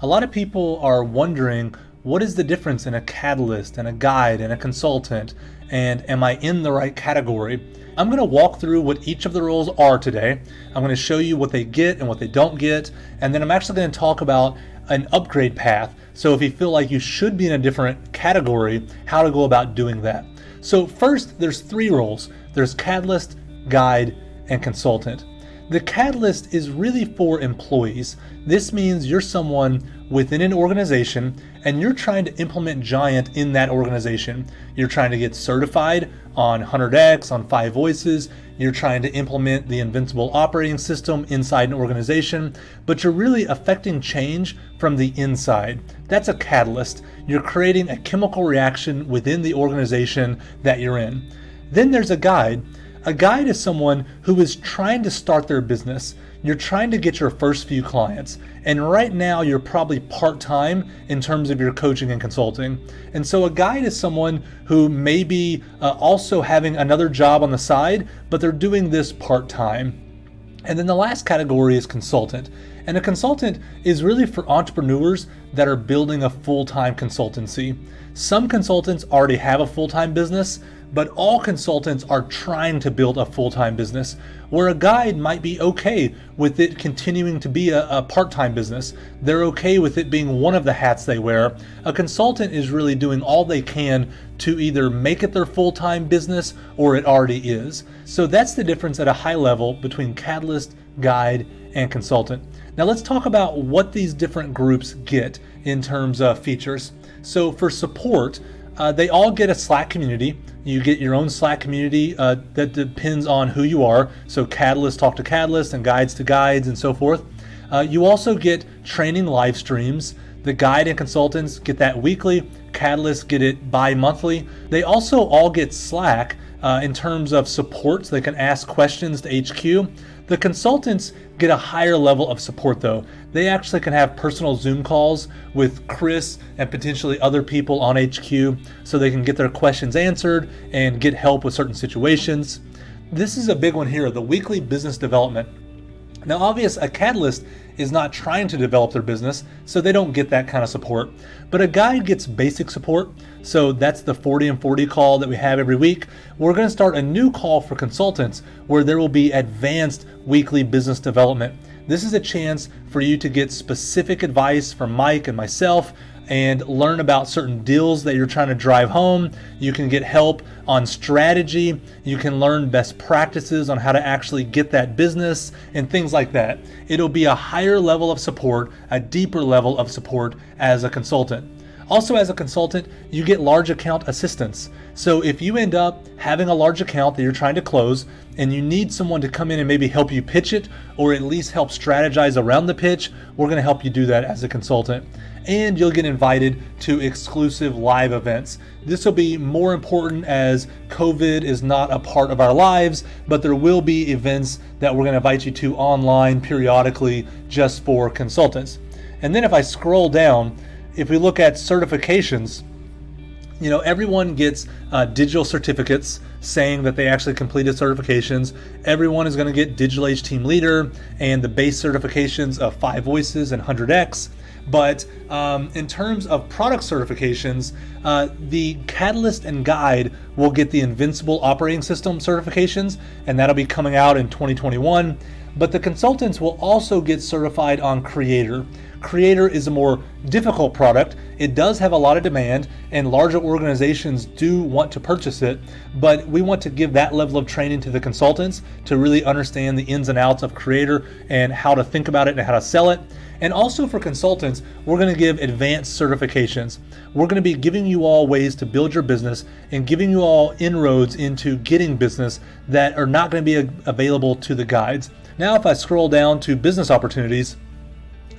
A lot of people are wondering, what is the difference in a catalyst and a guide and a consultant, and am I in the right category? I'm going to walk through what each of the roles are today. I'm going to show you what they get and what they don't get, and then I'm actually going to talk about an upgrade path. So if you feel like you should be in a different category, how to go about doing that. So first, there's three roles. There's catalyst, guide, and consultant. The catalyst is really for employees. This means you're someone within an organization and you're trying to implement Giant in that organization. You're trying to get certified on 100X, on 5Voices. You're trying to implement the Invincible operating system inside an organization, but you're really affecting change from the inside. That's a catalyst. You're creating a chemical reaction within the organization that you're in. Then there's a guide. A guide is someone who is trying to start their business. You're trying to get your first few clients. And right now you're probably part-time in terms of your coaching and consulting. And so a guide is someone who may be also having another job on the side, but they're doing this part-time. And then the last category is consultant. And a consultant is really for entrepreneurs that are building a full-time consultancy. Some consultants already have a full-time business, but all consultants are trying to build a full-time business, where a guide might be okay with it continuing to be a part-time business. They're okay with it being one of the hats they wear. A consultant is really doing all they can to either make it their full-time business or it already is. So that's the difference at a high level between catalyst, guide, and consultant. Now let's talk about what these different groups get in terms of features. So for support, they all get a Slack community. You get your own Slack community that depends on who you are. So Catalyst talk to Catalyst and guides to guides and so forth. You also get training live streams. The guide and consultants get that weekly. Catalysts get it bi-monthly. They also all get Slack in terms of support, so they can ask questions to HQ. The consultants get a higher level of support though. They actually can have personal Zoom calls with Chris and potentially other people on HQ so they can get their questions answered and get help with certain situations. This is a big one here, the weekly business development. Now obvious, a catalyst is not trying to develop their business, so they don't get that kind of support. But a guide gets basic support, so that's the 40 and 40 call that we have every week. We're going to start a new call for consultants where there will be advanced weekly business development. This is a chance for you to get specific advice from Mike and myself and learn about certain deals that you're trying to drive home. You can get help on strategy. You can learn best practices on how to actually get that business and things like that. It'll be a higher level of support, a deeper level of support as a consultant. Also, as a consultant, you get large account assistance. So if you end up having a large account that you're trying to close and you need someone to come in and maybe help you pitch it or at least help strategize around the pitch, we're going to help you do that as a consultant. And you'll get invited to exclusive live events. This will be more important as COVID is not a part of our lives, but there will be events that we're going to invite you to online periodically just for consultants. And then if I scroll down, if we look at certifications, everyone gets digital certificates saying that they actually completed certifications. Everyone is going to get Digital Age Team Leader and the base certifications of 5Voices and 100X. But in terms of product certifications, the Catalyst and Guide will get the Invincible operating system certifications, and that'll be coming out in 2021. But the consultants will also get certified on Creator. Creator is a more difficult product. It does have a lot of demand and larger organizations do want to purchase it, but we want to give that level of training to the consultants to really understand the ins and outs of Creator and how to think about it and how to sell it. And also for consultants, we're going to give advanced certifications. We're going to be giving you all ways to build your business and giving you all inroads into getting business that are not going to be available to the guides. Now, if I scroll down to business opportunities,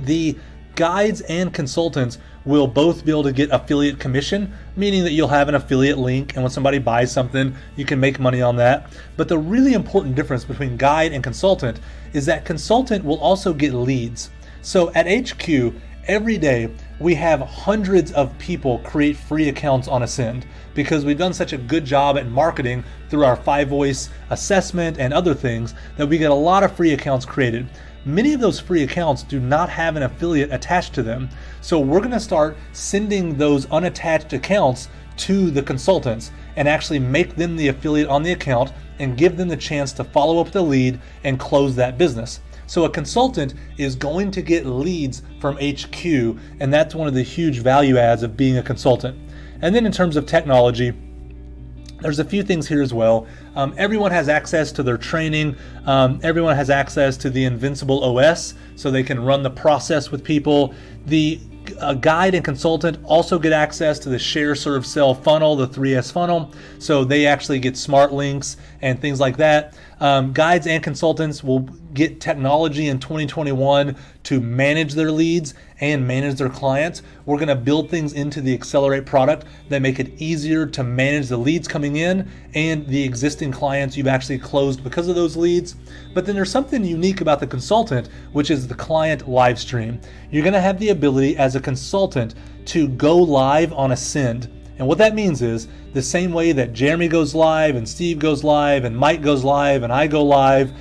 the guides and consultants will both be able to get affiliate commission, meaning that you'll have an affiliate link, and when somebody buys something, you can make money on that. But the really important difference between guide and consultant is that consultant will also get leads. So at HQ, every day we have hundreds of people create free accounts on Ascend because we've done such a good job at marketing through our 5Voice assessment and other things that we get a lot of free accounts created. many of those free accounts do not have an affiliate attached to them. So we're going to start sending those unattached accounts to the consultants and actually make them the affiliate on the account and give them the chance to follow up the lead and close that business. So a consultant is going to get leads from HQ, and that's one of the huge value adds of being a consultant. And then in terms of technology, there's a few things here as well. Everyone has access to their training. Everyone has access to the Invincible OS, so they can run the process with people. The guide and consultant also get access to the share, serve, sell funnel, the 3S funnel. So they actually get smart links and things like that. Guides and consultants will get technology in 2021 to manage their leads and manage their clients. We're going to build things into the Accelerate product that make it easier to manage the leads coming in and the existing clients you've actually closed because of those leads. But then there's something unique about the consultant, which is the client live stream. You're going to have the ability as a consultant to go live on Ascend. And what that means is the same way that Jeremy goes live and Steve goes live and Mike goes live and I go live,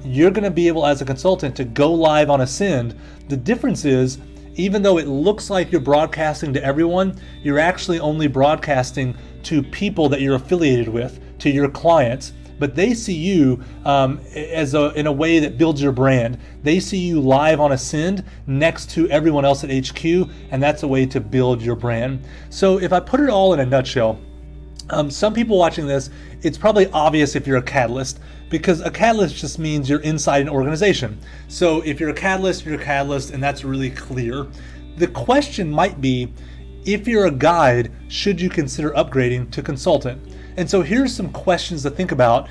you're going to be able as a consultant to go live on Ascend. The difference is, even though it looks like you're broadcasting to everyone, you're actually only broadcasting to people that you're affiliated with, to your clients. But they see you in a way that builds your brand. They see you live on Ascend next to everyone else at HQ, and that's a way to build your brand. So if I put it all in a nutshell, some people watching this, it's probably obvious if you're a catalyst, because a catalyst just means you're inside an organization. So if you're a catalyst, you're a catalyst, and that's really clear. The question might be, if you're a guide, should you consider upgrading to consultant? And so here's some questions to think about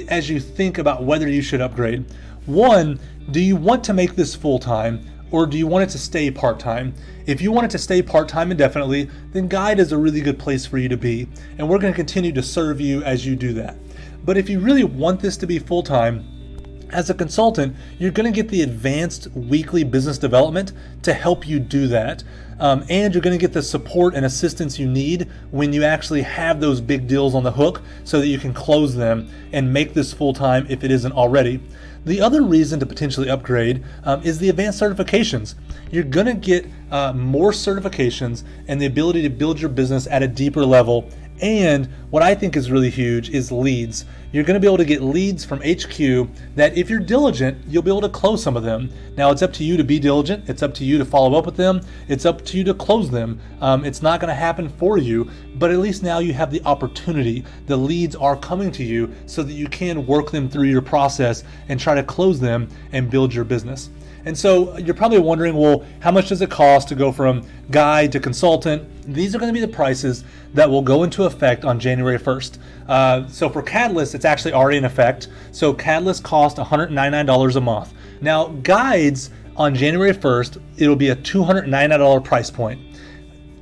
as you think about whether you should upgrade. One, do you want to make this full-time, or do you want it to stay part-time? If you want it to stay part-time indefinitely, then guide is a really good place for you to be. And we're going to continue to serve you as you do that. But if you really want this to be full-time, as a consultant, you're going to get the advanced weekly business development to help you do that. And you're going to get the support and assistance you need when you actually have those big deals on the hook so that you can close them and make this full-time if it isn't already. The other reason to potentially upgrade is the advanced certifications. You're going to get more certifications and the ability to build your business at a deeper level. And what I think is really huge is leads. You're going to be able to get leads from HQ that if you're diligent, you'll be able to close some of them. Now it's up to you to be diligent. It's up to you to follow up with them. It's up to you to close them. It's not going to happen for you, but at least now you have the opportunity. The leads are coming to you so that you can work them through your process and try to close them and build your business. And so you're probably wondering, well, how much does it cost to go from guide to consultant? These are going to be the prices that will go into effect on January 1st. So for Catalyst, it's actually already in effect. So Catalyst costs $199 a month. Now, guides on January 1st, it'll be a $299 price point.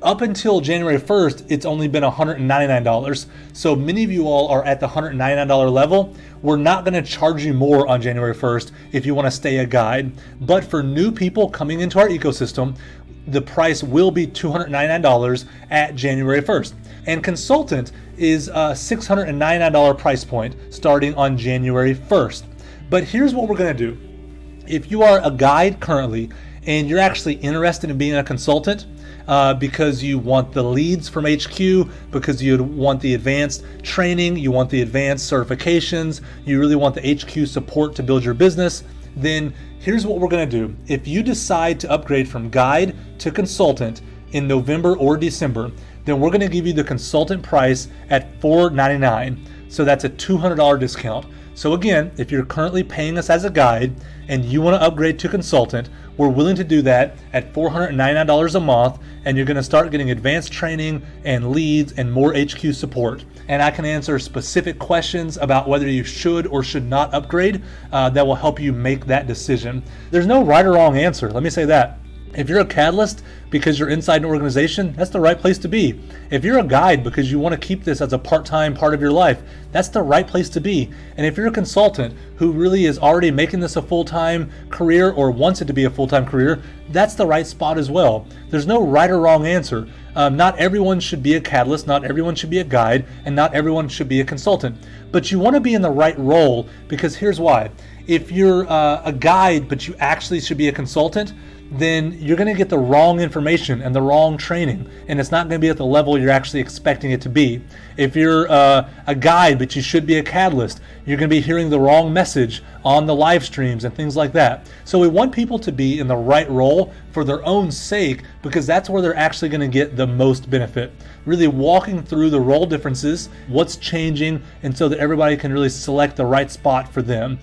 Up until January 1st, it's only been $199. So many of you all are at the $199 level. We're not going to charge you more on January 1st if you want to stay a guide. But for new people coming into our ecosystem, the price will be $299 at January 1st. And consultant is a $699 price point starting on January 1st. But here's what we're going to do. If you are a guide currently and you're actually interested in being a consultant, because you want the leads from HQ, because you want the advanced training, you want the advanced certifications, you really want the HQ support to build your business, then here's what we're going to do. If you decide to upgrade from guide to consultant in November or December, then we're going to give you the consultant price at $499. So that's a $200 discount. So again, if you're currently paying us as a guide and you want to upgrade to consultant, we're willing to do that at $499 a month, and you're going to start getting advanced training and leads and more HQ support. And I can answer specific questions about whether you should or should not upgrade that will help you make that decision. There's no right or wrong answer. Let me say that. If you're a catalyst because you're inside an organization, that's the right place to be. If you're a guide because you want to keep this as a part-time part of your life, that's the right place to be. And if you're a consultant who really is already making this a full-time career or wants it to be a full-time career, that's the right spot as well. There's no right or wrong answer. Not everyone should be a catalyst, not everyone should be a guide, and not everyone should be a consultant. But you want to be in the right role, because here's why. If you're a guide, but you actually should be a consultant, then you're going to get the wrong information and the wrong training, and it's not going to be at the level you're actually expecting it to be. If you're a guide, but you should be a catalyst, you're going to be hearing the wrong message on the live streams and things like that. So we want people to be in the right role for their own sake, because that's where they're actually going to get the most benefit. Really walking through the role differences, what's changing, and so that everybody can really select the right spot for them.